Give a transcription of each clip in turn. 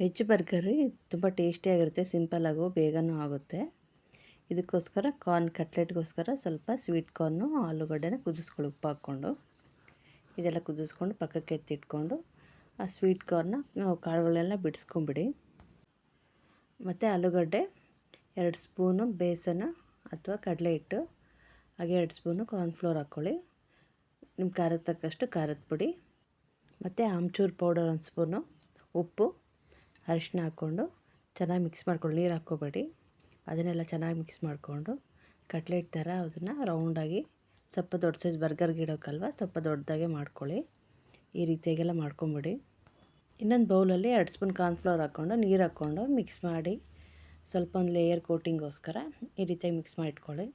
Veg burger ತುಂಬ ಟೇಸ್ಟಿಯಾಗಿರುತ್ತೆ, ಸಿಂಪಲ್ಲಾಗು ಬೇಗನೂ ಆಗುತ್ತೆ. ಇದಕ್ಕೋಸ್ಕರ ಕಾರ್ನ್ ಕಟ್ಲೆಟ್ಗೋಸ್ಕರ ಸ್ವಲ್ಪ ಸ್ವೀಟ್ ಕಾರ್ನು ಆಲೂಗಡ್ಡೆನ ಕುದಿಸ್ಕೊಳ್ಳಿ ಉಪ್ಪು ಹಾಕ್ಕೊಂಡು. ಇದೆಲ್ಲ ಕುದಿಸ್ಕೊಂಡು ಪಕ್ಕಕ್ಕೆ ಎತ್ತಿಟ್ಕೊಂಡು ಆ ಸ್ವೀಟ್ ಕಾರ್ನ ಕಾಳುಗಳೆಲ್ಲ ಬಿಡಿಸ್ಕೊಂಬಿಡಿ. ಮತ್ತು ಆಲೂಗಡ್ಡೆ 2 ಸ್ಪೂನು ಬೇಸನ ಅಥವಾ ಕಡಲೆ ಹಿಟ್ಟು, ಹಾಗೆ 2 ಸ್ಪೂನು ಕಾರ್ನ್ಫ್ಲೋರ್ ಹಾಕ್ಕೊಳ್ಳಿ. ನಿಮ್ಮ ಖಾರಕ್ಕೆ ತಕ್ಕಷ್ಟು ಖಾರದ ಪುಡಿ ಮತ್ತು ಆಮ್ಚೂರು ಪೌಡರ್ 1 ಸ್ಪೂನು, ಉಪ್ಪು, ಅರಿಶಿನ ಹಾಕ್ಕೊಂಡು ಚೆನ್ನಾಗಿ ಮಿಕ್ಸ್ ಮಾಡ್ಕೊಳ್ಳಿ. ನೀರು ಹಾಕ್ಕೋಬೇಡಿ. ಅದನ್ನೆಲ್ಲ ಚೆನ್ನಾಗಿ ಮಿಕ್ಸ್ ಮಾಡಿಕೊಂಡು ಕಟ್ಲೆಟ್ ಥರ ಅದನ್ನು ರೌಂಡಾಗಿ ಸ್ವಲ್ಪ ದೊಡ್ಡ ಸೈಜ್ ಬರ್ಗರ್ಗೆ ಇಡೋಕ್ಕಲ್ವ ಸ್ವಲ್ಪ ದೊಡ್ಡದಾಗೆ ಮಾಡ್ಕೊಳ್ಳಿ. ಈ ರೀತಿಯಾಗೆಲ್ಲ ಮಾಡ್ಕೊಂಬಿಡಿ. ಇನ್ನೊಂದು ಬೌಲಲ್ಲಿ 2 ಸ್ಪೂನ್ ಕಾರ್ನ್ಫ್ಲವರ್ ಹಾಕ್ಕೊಂಡು ನೀರು ಹಾಕ್ಕೊಂಡು ಮಿಕ್ಸ್ ಮಾಡಿ ಸ್ವಲ್ಪ ಒಂದು ಲೇಯರ್ ಕೋಟಿಂಗೋಸ್ಕರ ಈ ರೀತಿಯಾಗಿ ಮಿಕ್ಸ್ ಮಾಡಿ ಇಟ್ಕೊಳ್ಳಿ.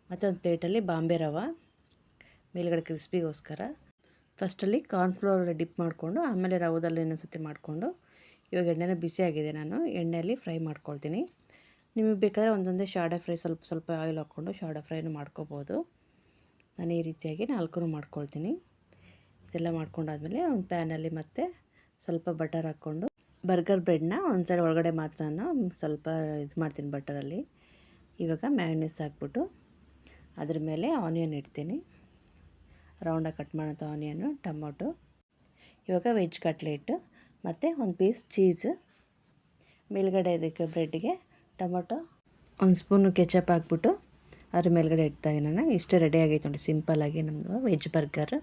ಮತ್ತು ಒಂದು ಪ್ಲೇಟಲ್ಲಿ ಬಾಂಬೆ ರವೆ ಮೇಲ್ಗಡೆ ಕ್ರಿಸ್ಪಿಗೋಸ್ಕರ ಫಸ್ಟಲ್ಲಿ ಕಾರ್ನ್ಫ್ಲವರ್ ಡಿಪ್ ಮಾಡಿಕೊಂಡು ಆಮೇಲೆ ರವದಲ್ಲಿ ಇನ್ನೊಂದು ಸತಿ ಮಾಡಿಕೊಂಡು ಇವಾಗ ಎಣ್ಣೆನ ಬಿಸಿ ಆಗಿದೆ, ನಾನು ಎಣ್ಣೆಯಲ್ಲಿ ಫ್ರೈ ಮಾಡ್ಕೊಳ್ತೀನಿ. ನಿಮಗೆ ಬೇಕಾದರೆ ಒಂದೊಂದೇ ಶಾಡೋ ಫ್ರೈ ಸ್ವಲ್ಪ ಸ್ವಲ್ಪ ಆಯಿಲ್ ಹಾಕ್ಕೊಂಡು ಶಾಡೋ ಫ್ರೈನೂ ಮಾಡ್ಕೋಬೋದು. ನಾನು ಈ ರೀತಿಯಾಗಿ 4 ಮಾಡ್ಕೊಳ್ತೀನಿ. ಇದೆಲ್ಲ ಮಾಡ್ಕೊಂಡಾದ್ಮೇಲೆ ಒಂದು ಪ್ಯಾನಲ್ಲಿ ಮತ್ತೆ ಸ್ವಲ್ಪ ಬಟರ್ ಹಾಕ್ಕೊಂಡು ಬರ್ಗರ್ ಬ್ರೆಡ್ನ ಒಂದು ಸೈಡ್ ಒಳಗಡೆ ಮಾತ್ರ ನಾನು ಸ್ವಲ್ಪ ಇದು ಮಾಡ್ತೀನಿ ಬಟರಲ್ಲಿ. ಇವಾಗ ಮ್ಯಾಯೋನೀಸ್ ಹಾಕ್ಬಿಟ್ಟು ಅದ್ರ ಮೇಲೆ ಆನಿಯನ್ ಇಡ್ತೀನಿ, ರೌಂಡಾಗಿ ಕಟ್ ಮಾಡೋಂಥ ಆನಿಯನ್ನು, ಟೊಮೊಟೊ, ಇವಾಗ ವೆಜ್ ಕಟ್ಲೆಟು ಮತ್ತು ಒಂದು ಪೀಸ್ ಚೀಸ್ ಮೇಲ್ಗಡೆ ಇದಕ್ಕೆ ಬ್ರೆಡ್ಗೆ ಟೊಮೊಟೊ 1 ಸ್ಪೂನು ಕೆಚಪ್ ಹಾಕ್ಬಿಟ್ಟು ಅದ್ರ ಮೇಲ್ಗಡೆ ಇಡ್ತಾಯಿದ್ದೀನಿ ನಾನು. ಇಷ್ಟೇ ರೆಡಿ ಆಗೈತೆ ನೋಡಿ ಸಿಂಪಲ್ಲಾಗಿ ನಮ್ಮದು ವೆಜ್ ಬರ್ಗರ್.